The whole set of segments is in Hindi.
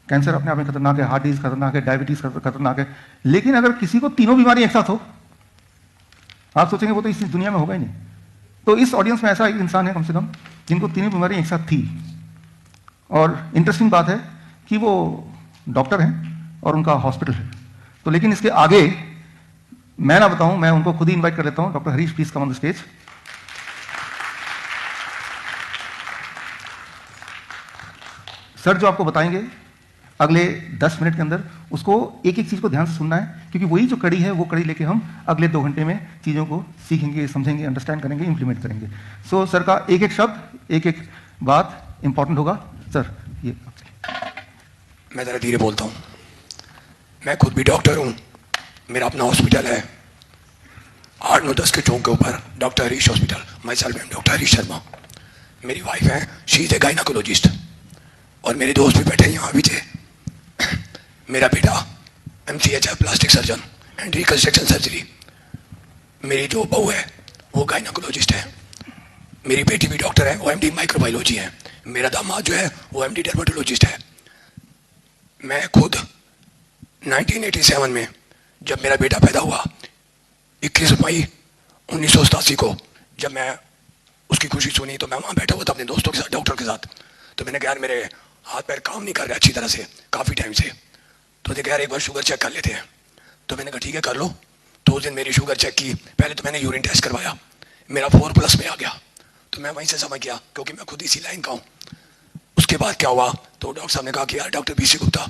कैंसर अपने आप में खतरनाक है, हार्ट डिजीज खतरनाक है, डायबिटीज खतरनाक है। लेकिन अगर किसी को तीनों बीमारी एक साथ हो, आप सोचेंगे वो तो इस दुनिया में होगा ही नहीं। तो इस ऑडियंस में ऐसा एक इंसान है कम से कम जिनको तीनों बीमारी एक साथ थी। और इंटरेस्टिंग बात है कि वो डॉक्टर हैं और उनका हॉस्पिटल है। तो लेकिन इसके आगे मैं ना बताऊं, मैं उनको खुद ही इनवाइट कर लेता हूं। Doctor Harish, please come on the stage. Sir जो आपको बताएंगे अगले 10 मिनट के अंदर, उसको एक एक चीज को ध्यान से सुनना है, क्योंकि वही जो कड़ी है वो कड़ी लेके हम अगले 2 घंटे में चीजों को सीखेंगे, समझेंगे, अंडरस्टैंड करेंगे, इंप्लीमेंट करेंगे। सो सर का एक एक शब्द, एक एक बात इंपॉर्टेंट होगा। सर ये मैं ज़रा धीरे बोलता हूँ। मैं खुद भी डॉक्टर हूँ, मेरा अपना हॉस्पिटल है 8-9-10 के चौक के ऊपर, doctor Harish hospital. My self M doctor Harish Sharma. मेरी वाइफ है, शी इज़ ए गायनाकोलॉजिस्ट, और मेरे दोस्त भी बैठे हैं यहाँ पीछे। मेरा बेटा MCH है, plastic surgeon and reconstruction surgery. मेरी जो बहू है वो गायनाकोलॉजिस्ट है। मेरी बेटी भी डॉक्टर है, वो MD माइक्रोबायोलॉजी है। मेरा दामाद जो है वो MD डर्मेटोलॉजिस्ट है। मैं खुद 1987 में जब मेरा बेटा पैदा हुआ, 21 मई 1987 को जब मैं उसकी खुशी सुनी, तो मैं वहाँ बैठा हुआ था अपने दोस्तों के साथ, डॉक्टर के साथ। तो मैंने कहा यार मेरे हाथ पैर काम नहीं कर रहे अच्छी तरह से काफ़ी टाइम से। तो देखा यार एक बार शुगर चेक कर लेते हैं। तो मैंने कहा ठीक है कर लो। तो उस दिन मेरी शुगर चेक की। पहले तो मैंने यूरिन टेस्ट करवाया, मेरा 4+ में आ गया। तो मैं वहीं से समझ गया, क्योंकि मैं खुद इसी लाइन का हूँ। उसके बाद क्या हुआ, तो डॉक्टर साहब ने कहा कि यार डॉक्टर BC गुप्ता,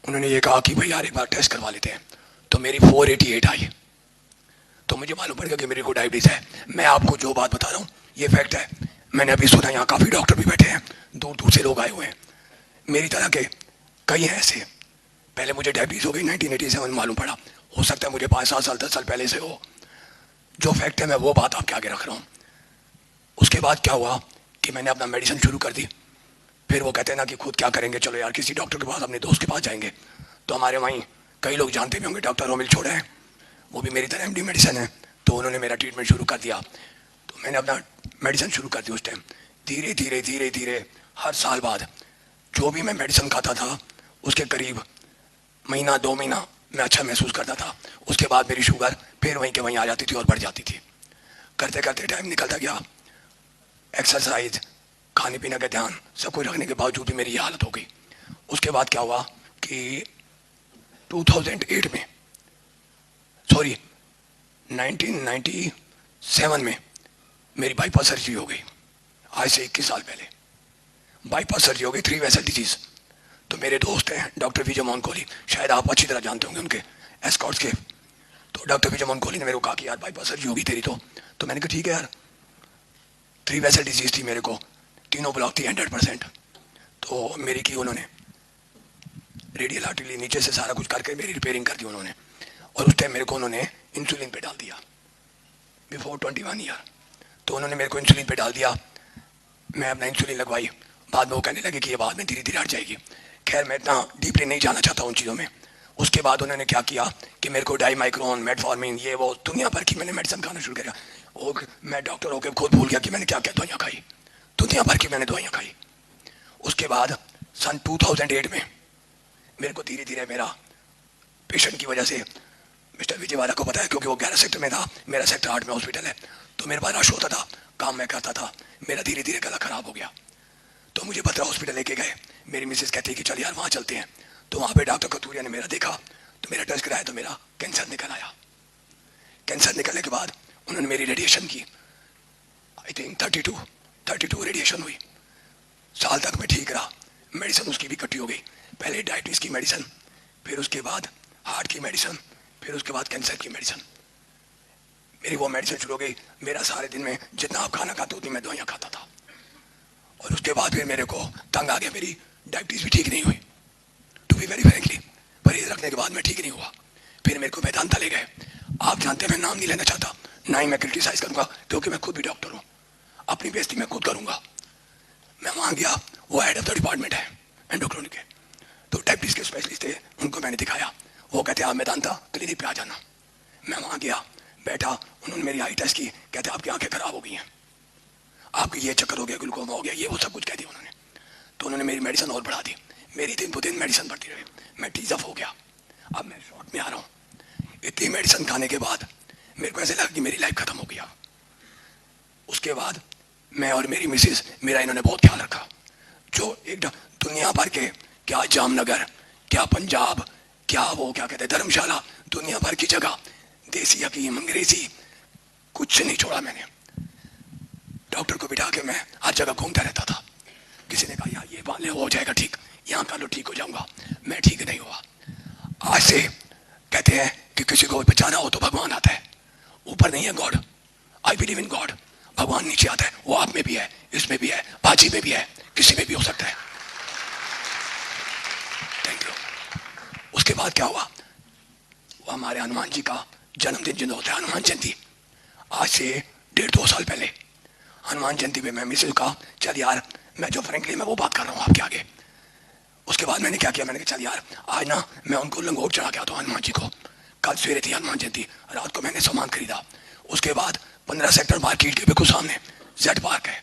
उन्होंने ये कहा कि भाई यार एक बार टेस्ट करवा लेते हैं। तो मेरी 488 आई। तो मुझे मालूम पड़ गया कि मेरे को डायबिटीज है। मैं आपको जो बात बता रहा हूँ ये फैक्ट है। मैंने अभी सुना यहाँ काफ़ी डॉक्टर भी बैठे हैं, दूर दूर से लोग आए हुए हैं, मेरी तरह के कई हैं ऐसे। पहले मुझे डायबिटीज हो गई 1987 में मालूम पड़ा। हो सकता है मुझे 5-7 साल 10 साल पहले से हो। जो फैक्ट है मैं वो बात आपके आगे रख रहा हूँ। उसके बाद क्या हुआ कि मैंने अपना मेडिसिन शुरू कर दी। फिर वो कहते हैं ना कि खुद क्या करेंगे, चलो यार किसी डॉक्टर के पास, अपने दोस्त के पास जाएंगे। तो हमारे वहीं कई लोग जानते भी होंगे, डॉक्टर रोमिल छोड़ा है, वो भी मेरी तरह MD मेडिसिन है। तो उन्होंने मेरा ट्रीटमेंट शुरू कर दिया। तो मैंने अपना मेडिसिन शुरू कर दी उस टाइम। धीरे धीरे धीरे धीरे हर साल बाद जो भी मैं मेडिसिन खाता था उसके करीब महीना 2 महीना मैं अच्छा महसूस करता था। उसके बाद मेरी शुगर फिर वहीं के वहीं आ जाती थी और बढ़ जाती थी। करते करते टाइम निकलता गया। एक्सरसाइज, खाने पीने का ध्यान, सब कुछ रखने के बावजूद भी मेरी ये हालत हो गई। उसके बाद क्या हुआ कि 2008 में, सॉरी 1997 में मेरी बाईपास सर्जरी हो गई। आज से 21 साल पहले बाईपास सर्जरी हो गई, 3 वेसल डिजीज। तो मेरे दोस्त हैं डॉक्टर विजय मोहन कोहली, शायद आप अच्छी तरह जानते होंगे उनके एस्कॉर्ट्स के। तो डॉक्टर विजय मोहन कोहली ने मेरे को कहा कि यार बाईपास सर्जरी होगी तेरी। तो मैंने कहा ठीक है यार। 3 वेसल डिजीज थी मेरे को, तीनों ब्लॉक थी 100%। तो मेरी की उन्होंने रेडियल आर्टरी नीचे से सारा कुछ करके मेरी रिपेयरिंग कर दी उन्होंने। और उस टाइम मेरे को उन्होंने इंसुलिन पे डाल दिया बिफोर 21 ईयर। तो उन्होंने मेरे को इंसुलिन पे डाल दिया। मैं अपना इंसुलिन लगवाई। बाद में वो कहने लगे कि ये बाद में धीरे धीरे हट जाएगी। खैर मैं इतना डीपली नहीं जाना चाहता उन चीज़ों में। उसके बाद उन्होंने क्या किया कि मेरे को डाईमाइक्रोन, मेटफॉर्मिन, ये वो दुनिया भर की मैंने मेडिसिन खाना शुरू किया। और मैं डॉक्टर होकर खुद भूल गया कि मैंने क्या क्या दवाइयाँ खाई। दुनिया भर की मैंने दवाइयाँ खाई। उसके बाद सन 2008 में मेरे को धीरे धीरे मेरा पेशेंट की वजह से, मिस्टर विजयवाला को पता है क्योंकि वो 11 सेक्टर में था, मेरा सेक्टर 8 में हॉस्पिटल है। तो मेरे पास रश होता था, काम मैं करता था, मेरा धीरे धीरे गला खराब हो गया। तो मुझे बत्रा हॉस्पिटल लेके गए। मेरी मिसेज कहती है कि चल यार वहाँ चलते हैं। तो वहाँ पे डॉक्टर कतूरिया ने मेरा देखा, तो मेरा टेस्ट कराया, तो मेरा कैंसर निकल आया। कैंसर निकलने के बाद उन्होंने मेरी रेडिएशन की। आई थिंक 32 रेडिएशन हुई। साल तक मैं ठीक रहा। मेडिसिन उसकी भी कटी हो गई। पहले डायबिटीज़ की मेडिसिन, फिर उसके बाद हार्ट की मेडिसिन, फिर उसके बाद कैंसर की मेडिसिन। मेरी वो मेडिसिन शुरू हो गई। मेरा सारे दिन में जितना आप खाना खाते उतनी मैं दवाइयाँ खाता था। और उसके बाद फिर मेरे को तंग आ गया, मेरी डायबिटीज़ भी ठीक नहीं हुई। टू बी वेरी फ्रेंकली, परहेज रखने के बाद मैं ठीक नहीं हुआ। फिर मेरे को वेदांता ले गए। आप जानते हैं मैं नाम नहीं लेना चाहता, ना ही मैं क्रिटिसाइज करूँगा, क्योंकि मैं खुद भी डॉक्टर हूँ। अपनी बेइज्जती मैं खुद करूँगा। मैं वहाँ गया, वो हेड ऑफ द डिपार्टमेंट है एंडोक्राइन के। तो डायबिटीज़ के स्पेशलिस्ट थे, उनको मैंने दिखाया। वो कहते आप वेदांता क्लिनिक पे आ जाना। मैं वहाँ गया, बैठा, उन्होंने मेरी आई टेस्ट की। कहते आपकी आंखें खराब हो गई हैं, आपकी ये चक्कर हो गया, ग्लूकोमा हो गया, ये वो सब कुछ कह दिया उन्होंने। तो उन्होंने मेरी मेडिसिन और बढ़ा दी। मेरी दिन ब दिन मेडिसिन बढ़ती रही, मैं टीज अप हो गया। अब मैं शॉर्ट में आ रहा हूँ। इतनी मेडिसिन खाने के बाद मेरे को ऐसे लगा कि मेरी लाइफ खत्म हो गया। उसके बाद मैं और मेरी मिसेस, मेरा इन्होंने बहुत ख्याल रखा। जो एक दुनिया भर के, क्या जामनगर, क्या पंजाब, क्या वो क्या कहते हैं धर्मशाला, दुनिया भर की जगह, देसी हकीम, अंग्रेजी, कुछ नहीं छोड़ा मैंने। डॉक्टर को बिठा के मैं हर जगह घूमता रहता था। किसी ने कहा यार ये बाले हो जाएगा ठीक, यहाँ कर लो ठीक हो जाऊंगा, मैं ठीक नहीं हुआ। आज से कहते हैं कि किसी को बचाना हो तो भगवान आता है, ऊपर नहीं है God. I believe in God. भगवान नीचे आता है, वो आप में भी है, इसमें भी है, बाजी में भी है, किसी में भी हो सकता है। Thank you. उसके बाद क्या हुआ, वो हमारे हनुमान जी का जन्मदिन जिन होता है हनुमान जयंती, आज से 1.5-2 साल पहले हनुमान जयंती पे मैं मिसेज का चल यार, मैं जो फ्रेंकली मैं वो बात कर रहा हूँ आपके आगे। उसके बाद मैंने क्या किया, मैंने कहा चल यार आज ना मैं उनको लंगोट चढ़ा के आता हूँ हनुमान जी को। कल सवेरे थी हनुमान जयंती, रात को मैंने सामान खरीदा। उसके बाद 15 सेक्टर मार्केट के बिल्कुल सामने जेड पार्क है,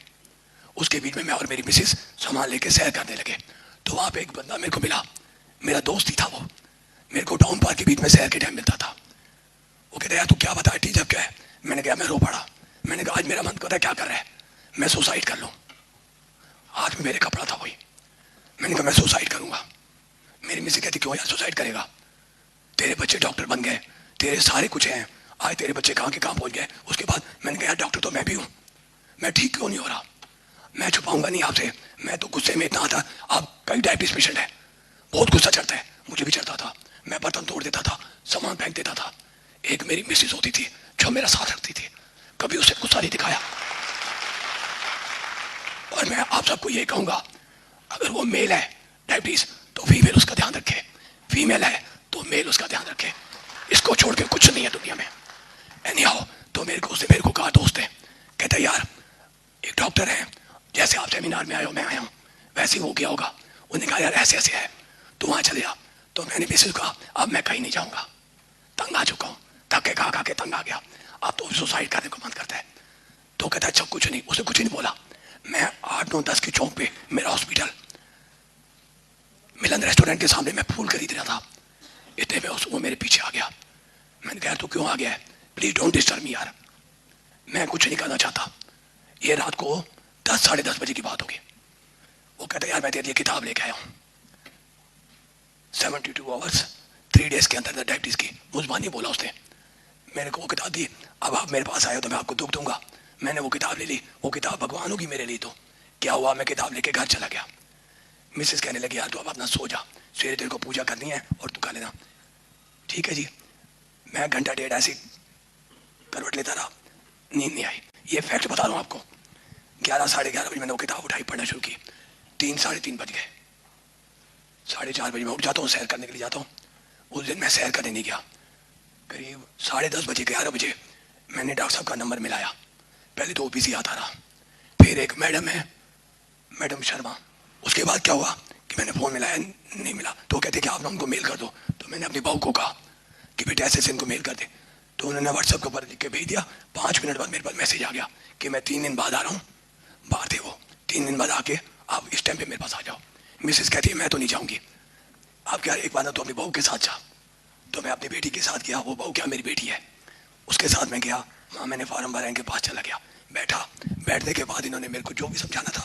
उसके बीच में मैं और मेरी मिसेस सामान लेके सैर करने लगे। तो वहाँ पे एक बंदा मेरे को मिला, मेरा दोस्त ही था वो, मेरे को टाउन पार्क के बीच में सैर के टाइम मिलता था। वो कहता यार तू क्या बता टीचर क्या है। मैंने कहा मैं रो पड़ा। मैंने कहा आज मेरा मन करता है क्या कर रहा है, मैं सुसाइड कर लूँ। हाथ में मेरे कपड़ा था वही। मैंने कहा मैं सुसाइड करूंगा। मेरी मिसेस कहती क्यों यार सुसाइड करेगा, तेरे बच्चे डॉक्टर बन गए, तेरे सारे कुछ हैं, आज तेरे बच्चे कहाँ के कहाँ पहुंच गए। उसके बाद मैंने कहा यार डॉक्टर तो मैं भी हूँ, मैं ठीक क्यों नहीं हो रहा। मैं छुपाऊंगा नहीं आपसे, मैं तो गुस्से में इतना आता, आप कई डायबिटीज पेशेंट है, बहुत गुस्सा चढ़ता है, मुझे भी चढ़ता था। मैं बर्तन तोड़ देता था, सामान फेंक देता था। एक मेरी मिसेस होती थी जो मेरा साथ रखती थी, कभी उसे गुस्सा नहीं दिखाया। और मैं आप सबको ये कहूंगा, अगर वो मेल है डायबिटीज तो फीमेल उसका ध्यान रखे, फीमेल है तो मेल उसका ध्यान रखे। इसको छोड़ के कुछ नहीं है दुनिया में। एनीहाउ तो उसने मेरे को कहा दोस्त है, कहता यार एक डॉक्टर है, जैसे आप सेमिनार में आए हो मैं आया हूँ वैसे ही हो गया होगा। उन्होंने कहा यार ऐसे ऐसे है तो वहां चले जा। तो मैंने मिसेस को कहा अब मैं कहीं नहीं जाऊंगा, तंग आ चुका हूँ, थके खा के तंग आ गया, अब तो सुसाइड करने को मन करता है। तो कहता अच्छा कुछ नहीं, उसने कुछ नहीं बोला। मैं 8-9-10 के चौक पे मेरा हॉस्पिटल, मिलन रेस्टोरेंट के सामने मैं फूल खरीद रहा था, इतने में वो मेरे पीछे आ गया। मैंने कहा तू क्यों आ गया है, प्लीज डोंट डिस्टर्ब मी यार, मैं कुछ नहीं करना चाहता। ये रात को 10-10:30 बजे की बात होगी। वो कहता यार मैं तेरे लिए किताब लेके आया हूँ, 72 आवर्स 3 डेज के अंदर डायबिटीज की। मुझबानी बोला उसने, मेरे को वो किताब दी। अब आप मेरे पास आए हो तो मैं आपको दुख दूंगा। मैंने वो किताब ले ली, वो किताब भगवान होगी मेरे लिए। तो क्या हुआ, मैं किताब लेके घर चला गया। मिसेस कहने लगी यार तू अब अपना सो जा, सवेरे तेरे को पूजा करनी है और तू कर लेना। ठीक है जी। मैं घंटा डेढ़ ऐसे करवट लेता रहा, नींद नहीं आई। ये फैक्ट बता रहा हूँ आपको। 11-11:30 बजे मैंने वो किताब उठाई, पढ़ना शुरू की। 3-3:30 बज गए। 4:30 बजे मैं उठ जाता हूँ, सैर करने के लिए जाता हूँ। उस दिन मैं सैर करने नहीं गया। करीब 10:30 बजे 11 बजे मैंने डॉक्टर साहब का नंबर मिलाया। पहले तो वो बिजी आता रहा, फिर एक मैडम है, मैडम शर्मा। उसके बाद क्या हुआ कि मैंने फोन मिलाया, नहीं मिला। तो कहते कि आप ना उनको मेल कर दो। तो मैंने अपनी बहू को कहा कि बेटा ऐसे इनको मेल कर दे। तो उन्होंने व्हाट्सएप के ऊपर लिख के भेज दिया। 5 मिनट बाद मेरे पास मैसेज आ गया कि मैं 3 दिन बाद आ रहा हूँ। बाहर थे वो, 3 दिन बाद आके आप इस टाइम पे मेरे पास आ जाओ। मिसेस कहती है मैं तो नहीं जाऊँगी। आप क्या एक बार ना तो अपनी बहू के साथ जा। तो मैं अपनी बेटी के साथ गया, वो बहू क्या मेरी बेटी है, उसके साथ मैं गया। वहाँ मैंने फार्म भरा, इनके पास चला गया, बैठा। बैठने के बाद इन्होंने मेरे को जो भी समझाना था,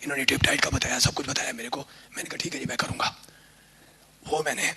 इन्होंने टिप टाइट का बताया, सब कुछ बताया मेरे को। मैंने कहा ठीक है जी मैं करूँगा। वो मैंने